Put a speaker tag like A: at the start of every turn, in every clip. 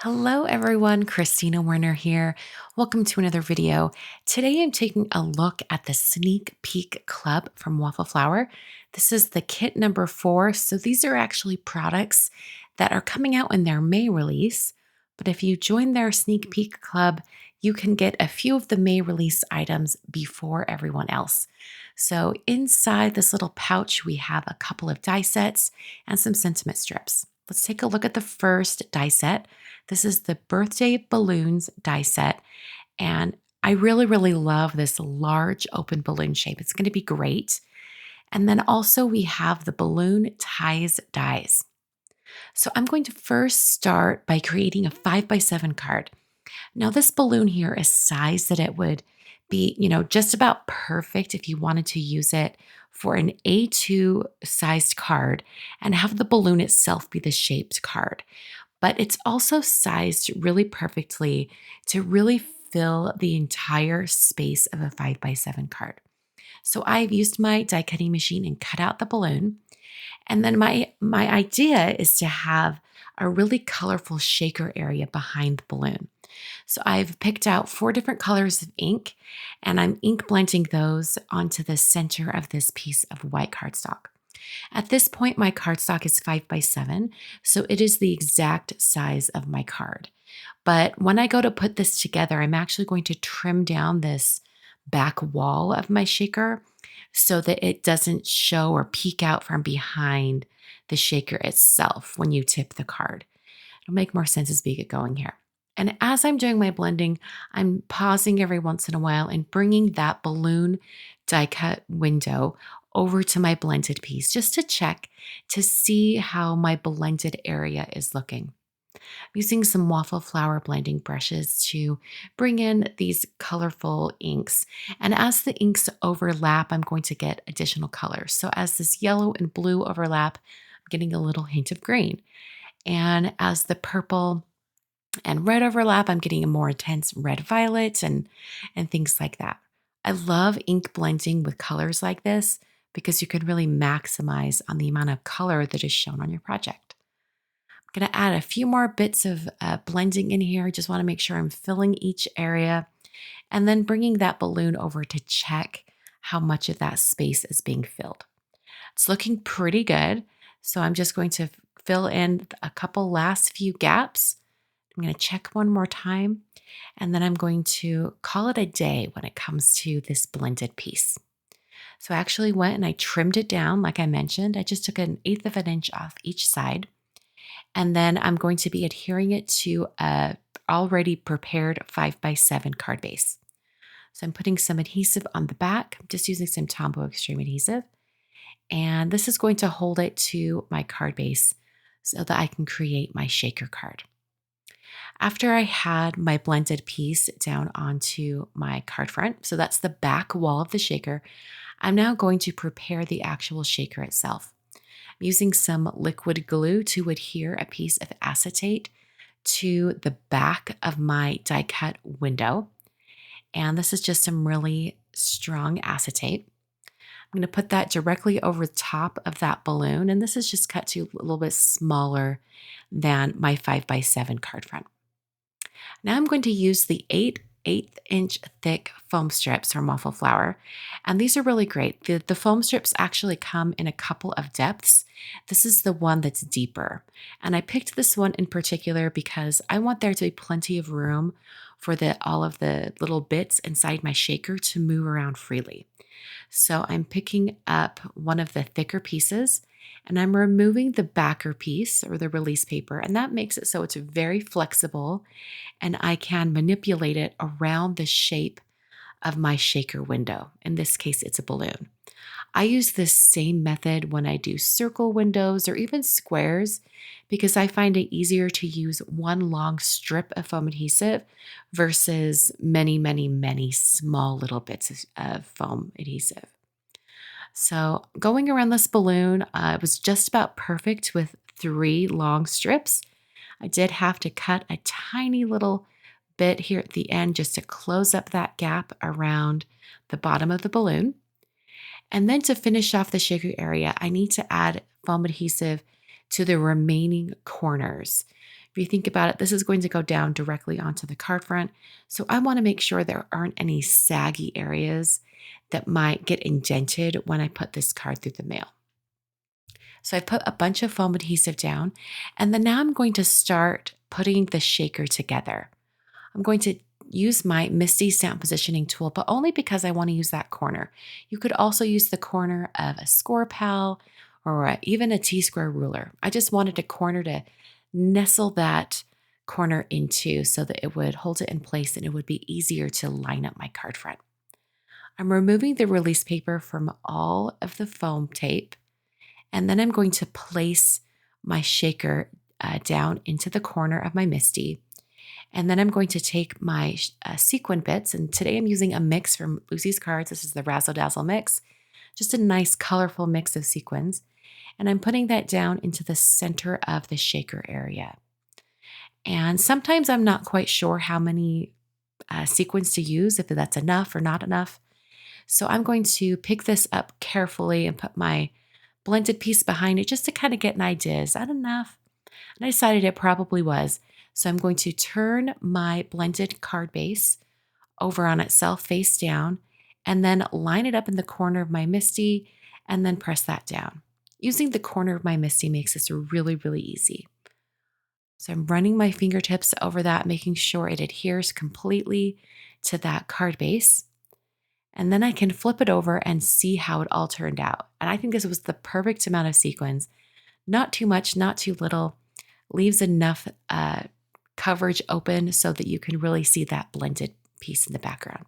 A: Hello everyone, Christina Werner here. Welcome to another video. Today I'm taking a look at the Sneak Peek Club from Waffle Flower. This is the kit number 4, so these are actually products that are coming out in their May release. But if you join their Sneak Peek Club, you can get a few of the May release items before everyone else. So inside this little pouch, we have a couple of die sets and some sentiment strips. Let's take a look at the first die set. This is the Birthday Balloons die set, and I really love this large open balloon shape. It's going to be great. And then also we have the balloon ties dies. So I'm going to first start by creating a 5x7 card. Now this balloon here is sized that it would be, just about perfect if you wanted to use it for an A2 sized card and have the balloon itself be the shaped card. But it's also sized really perfectly to really fill the entire space of a 5x7 card. So I've used my die cutting machine and cut out the balloon. And then my idea is to have a really colorful shaker area behind the balloon. So I've picked out 4 different colors of ink, and I'm ink blending those onto the center of this piece of white cardstock. At this point, my cardstock is 5x7, so it is the exact size of my card. But when I go to put this together, I'm actually going to trim down this back wall of my shaker so that it doesn't show or peek out from behind the shaker itself when you tip the card. It'll make more sense as we get going here. And as I'm doing my blending, I'm pausing every once in a while and bringing that balloon die cut window over to my blended piece just to check to see how my blended area is looking. I'm using some Waffle Flower blending brushes to bring in these colorful inks. And as the inks overlap, I'm going to get additional colors. So as this yellow and blue overlap, I'm getting a little hint of green. And as the purple and red overlap, I'm getting a more intense red violet and things like that. I love ink blending with colors like this because you can really maximize on the amount of color that is shown on your project. I'm going to add a few more bits of blending in here. I just want to make sure I'm filling each area and then bringing that balloon over to check how much of that space is being filled. It's looking pretty good. So I'm just going to fill in a couple last few gaps. I'm going to check one more time, and then I'm going to call it a day when it comes to this blended piece. So I actually went and I trimmed it down, like I mentioned. I just took 1/8 of an inch off each side, and then I'm going to be adhering it to a already prepared 5x7 card base. So I'm putting some adhesive on the back. I'm just using some Tombow Extreme adhesive, and this is going to hold it to my card base so that I can create my shaker card. After I had my blended piece down onto my card front, so that's the back wall of the shaker, I'm now going to prepare the actual shaker itself. I'm using some liquid glue to adhere a piece of acetate to the back of my die cut window. And this is just some really strong acetate. I'm going to put that directly over the top of that balloon. And this is just cut to a little bit smaller than my 5x7 card front. Now I'm going to use the 8/8 inch thick foam strips from Waffle Flower. And these are really great. The foam strips actually come in a couple of depths. This is the one that's deeper. And I picked this one in particular because I want there to be plenty of room for all of the little bits inside my shaker to move around freely. So I'm picking up one of the thicker pieces and I'm removing the backer piece or the release paper. And that makes it so it's very flexible and I can manipulate it around the shape of my shaker window. In this case, it's a balloon. I use this same method when I do circle windows or even squares because I find it easier to use one long strip of foam adhesive versus many small little bits of foam adhesive. So going around this balloon, it was just about perfect with 3 long strips. I did have to cut a tiny little bit here at the end just to close up that gap around the bottom of the balloon. And then to finish off the shaker area, I need to add foam adhesive to the remaining corners. If you think about it, this is going to go down directly onto the card front. So I want to make sure there aren't any saggy areas that might get indented when I put this card through the mail. So I put a bunch of foam adhesive down, and then now I'm going to start putting the shaker together. I'm going to use my Misty stamp positioning tool, but only because I want to use that corner. You could also use the corner of a score pal or even a T-square ruler. I just wanted a corner to nestle that corner into so that it would hold it in place and it would be easier to line up my card front. I'm removing the release paper from all of the foam tape, and then I'm going to place my shaker down into the corner of my Misty. And then I'm going to take my sequin bits, and today I'm using a mix from Lucy's Cards. This is the Razzle Dazzle mix, just a nice colorful mix of sequins. And I'm putting that down into the center of the shaker area. And sometimes I'm not quite sure how many sequins to use, if that's enough or not enough. So I'm going to pick this up carefully and put my blended piece behind it just to kind of get an idea. Is that enough? And I decided it probably was. So I'm going to turn my blended card base over on itself face down and then line it up in the corner of my Misty and then press that down. Using the corner of my Misty makes this really, really easy. So I'm running my fingertips over that, making sure it adheres completely to that card base. And then I can flip it over and see how it all turned out. And I think this was the perfect amount of sequins. Not too much, not too little. Leaves enough coverage open so that you can really see that blended piece in the background.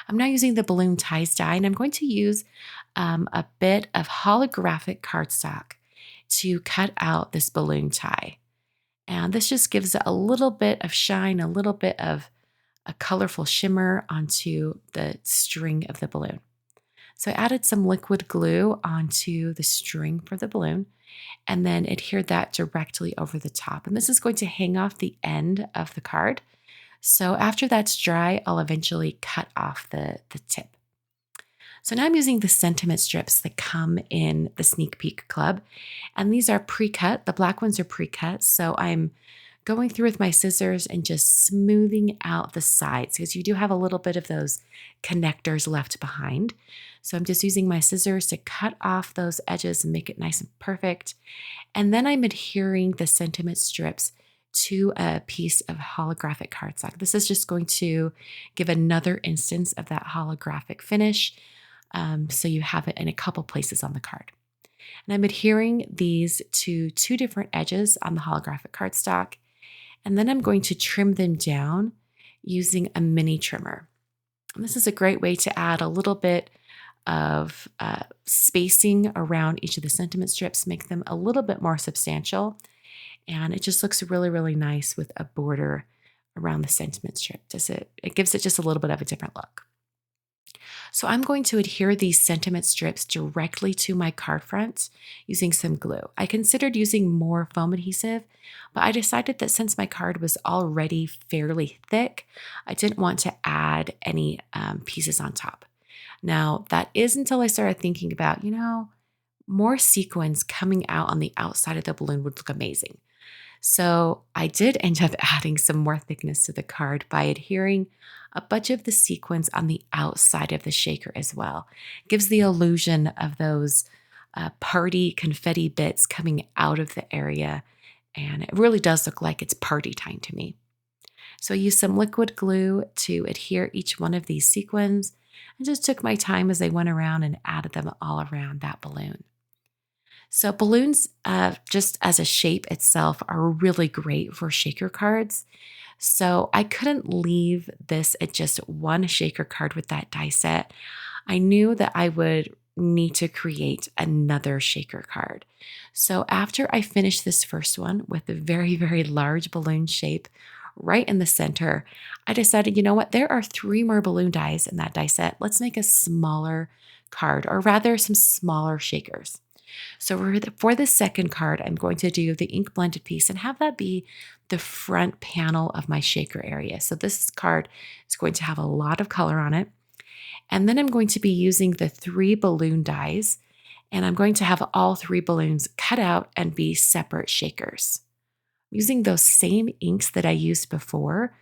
A: I'm now using the balloon ties die, and I'm going to use a bit of holographic cardstock to cut out this balloon tie. And this just gives it a little bit of shine, a little bit of a colorful shimmer onto the string of the balloon. So I added some liquid glue onto the string for the balloon and then adhered that directly over the top. And this is going to hang off the end of the card. So after that's dry, I'll eventually cut off the tip. So now I'm using the sentiment strips that come in the Sneak Peek Club. And these are pre-cut. The black ones are pre-cut. So I'm going through with my scissors and just smoothing out the sides because you do have a little bit of those connectors left behind. So I'm just using my scissors to cut off those edges and make it nice and perfect. And then I'm adhering the sentiment strips to a piece of holographic cardstock. This is just going to give another instance of that holographic finish. So you have it in a couple places on the card. And I'm adhering these to two different edges on the holographic cardstock. And then I'm going to trim them down using a mini trimmer. And this is a great way to add a little bit of spacing around each of the sentiment strips, make them a little bit more substantial. And it just looks really, really nice with a border around the sentiment strip. It gives it just a little bit of a different look. So I'm going to adhere these sentiment strips directly to my card front using some glue. I considered using more foam adhesive, but I decided that since my card was already fairly thick, I didn't want to add any pieces on top. Now, that is until I started thinking about, more sequins coming out on the outside of the balloon would look amazing. So I did end up adding some more thickness to the card by adhering a bunch of the sequins on the outside of the shaker as well. Gives the illusion of those party confetti bits coming out of the area. And it really does look like it's party time to me. So I used some liquid glue to adhere each one of these sequins and just took my time as I went around and added them all around that balloon. So balloons, just as a shape itself, are really great for shaker cards. So I couldn't leave this at just one shaker card with that die set. I knew that I would need to create another shaker card. So after I finished this first one with a very, very large balloon shape right in the center, I decided, you know what, there are 3 more balloon dies in that die set. Let's make a smaller card, or rather some smaller shakers. So for the second card, I'm going to do the ink blended piece and have that be the front panel of my shaker area. So this card is going to have a lot of color on it. And then I'm going to be using the 3 balloon dies, and I'm going to have all 3 balloons cut out and be separate shakers. using those same inks that I used before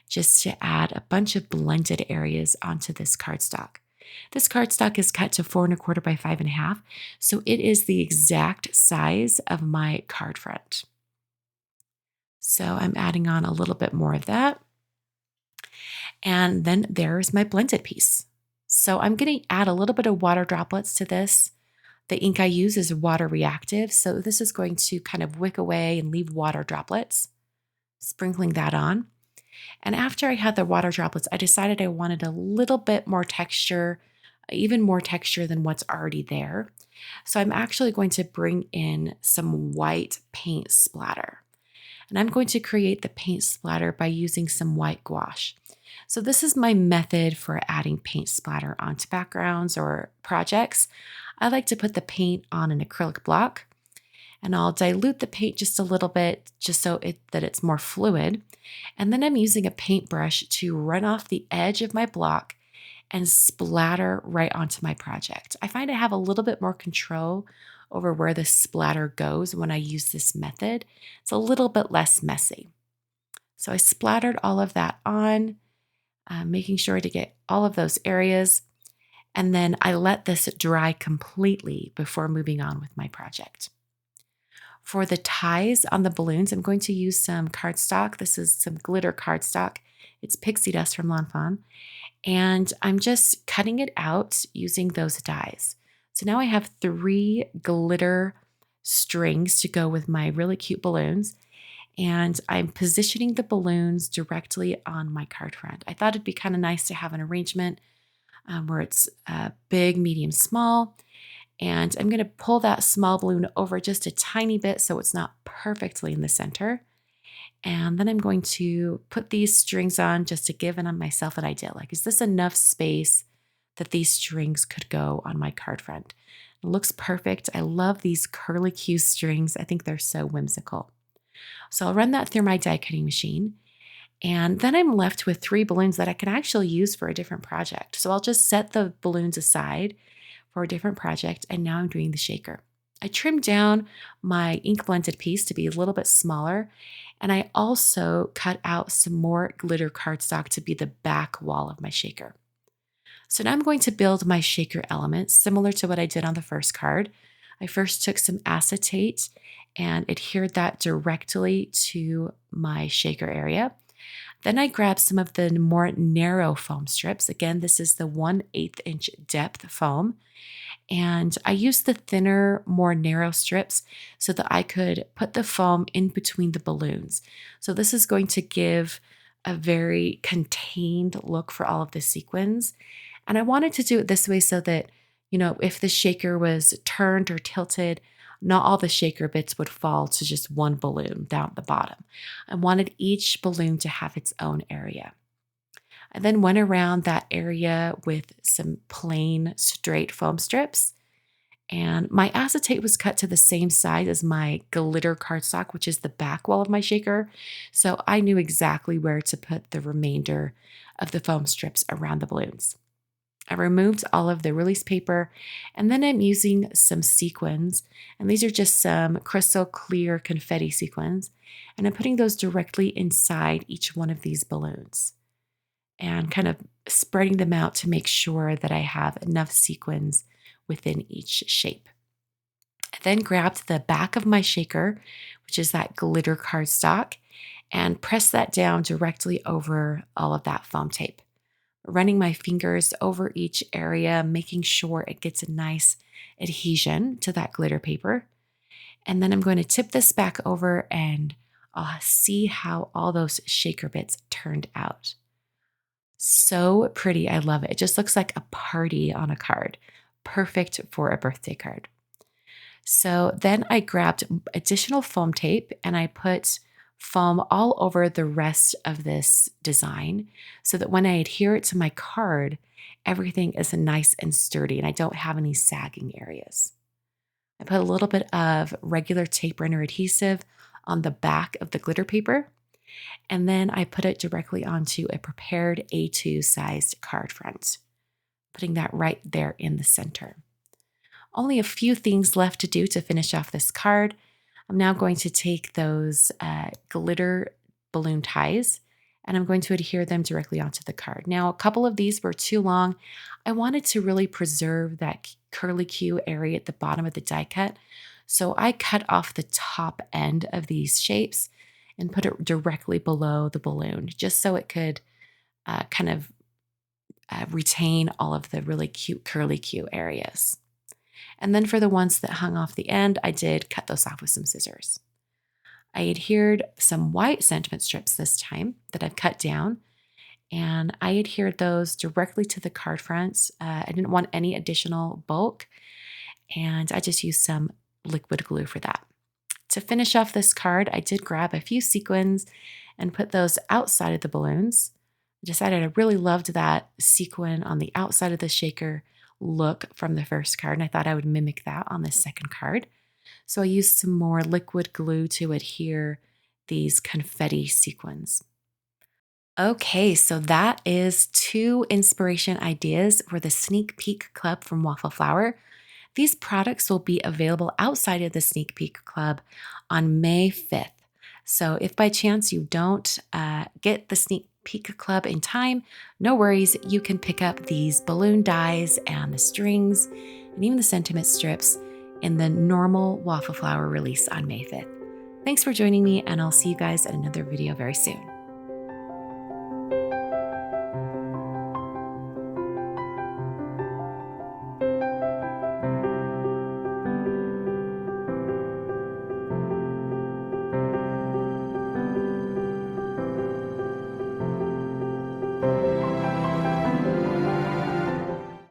A: just to add a bunch of blended areas onto this cardstock. This cardstock is cut to 4¼ by 5½, so it is the exact size of my card front. So I'm adding on a little bit more of that. And then there's my blended piece. So I'm going to add a little bit of water droplets to this. The ink I use is water reactive, so this is going to kind of wick away and leave water droplets, sprinkling that on. And after I had the water droplets, I decided I wanted a little bit more texture, even more texture than what's already there. So I'm actually going to bring in some white paint splatter. And I'm going to create the paint splatter by using some white gouache. So this is my method for adding paint splatter onto backgrounds or projects. I like to put the paint on an acrylic block, and I'll dilute the paint just a little bit just so that it's more fluid. And then I'm using a paintbrush to run off the edge of my block and splatter right onto my project. I find I have a little bit more control over where the splatter goes when I use this method. It's a little bit less messy. So I splattered all of that on, making sure to get all of those areas. And then I let this dry completely before moving on with my project. For the ties on the balloons, I'm going to use some cardstock. This is some glitter cardstock. It's pixie dust from Lawn Fawn. And I'm just cutting it out using those dies. So now I have 3 glitter strings to go with my really cute balloons. And I'm positioning the balloons directly on my card front. I thought it'd be kind of nice to have an arrangement where it's big, medium, small. And I'm going to pull that small balloon over just a tiny bit so it's not perfectly in the center. And then I'm going to put these strings on just to give myself an idea. Like, is this enough space that these strings could go on my card front? It looks perfect. I love these curly Q strings. I think they're so whimsical. So I'll run that through my die cutting machine. And then I'm left with 3 balloons that I can actually use for a different project. So I'll just set the balloons aside for a different project. And now I'm doing the shaker. I trimmed down my ink blended piece to be a little bit smaller. And I also cut out some more glitter cardstock to be the back wall of my shaker. So now I'm going to build my shaker elements similar to what I did on the first card. I first took some acetate and adhered that directly to my shaker area. Then I grabbed some of the more narrow foam strips. Again, this is the 1/8 inch depth foam. And I used the thinner, more narrow strips so that I could put the foam in between the balloons. So this is going to give a very contained look for all of the sequins. And I wanted to do it this way so that, if the shaker was turned or tilted, not all the shaker bits would fall to just one balloon down at the bottom. I wanted each balloon to have its own area. I then went around that area with some plain straight foam strips, and my acetate was cut to the same size as my glitter cardstock, which is the back wall of my shaker. So I knew exactly where to put the remainder of the foam strips around the balloons. I removed all of the release paper, and then I'm using some sequins, and these are just some crystal clear confetti sequins, and I'm putting those directly inside each one of these balloons and kind of spreading them out to make sure that I have enough sequins within each shape. I then grabbed the back of my shaker, which is that glitter cardstock, and pressed that down directly over all of that foam tape, running my fingers over each area, making sure it gets a nice adhesion to that glitter paper. And then I'm going to tip this back over and see how all those shaker bits turned out. So pretty. I love it. It just looks like a party on a card. Perfect for a birthday card. So then I grabbed additional foam tape and I put foam all over the rest of this design so that when I adhere it to my card, everything is nice and sturdy and I don't have any sagging areas. I put a little bit of regular tape runner adhesive on the back of the glitter paper, and then I put it directly onto a prepared A2 sized card front, putting that right there in the center. Only a few things left to do to finish off this card. I'm now going to take those glitter balloon ties and I'm going to adhere them directly onto the card. Now, a couple of these were too long. I wanted to really preserve that curly Q area at the bottom of the die cut. So I cut off the top end of these shapes and put it directly below the balloon, just so it could kind of retain all of the really cute curly Q areas. And then for the ones that hung off the end, I did cut those off with some scissors. I adhered some white sentiment strips this time that I've cut down, and I adhered those directly to the card fronts. I didn't want any additional bulk, and I just used some liquid glue for that. To finish off this card, I did grab a few sequins and put those outside of the balloons. I decided I really loved that sequin on the outside of the shaker look from the first card, and I thought I would mimic that on the second card. So I used some more liquid glue to adhere these confetti sequins. Okay, so that is 2 inspiration ideas for the Sneak Peek Club from Waffle Flower. These products will be available outside of the Sneak Peek Club on May 5th. So if by chance you don't get the Sneak Peek Club in time, no worries. You can pick up these balloon dies and the strings and even the sentiment strips in the normal Waffle Flower release on May 5th. Thanks for joining me, and I'll see you guys at another video very soon.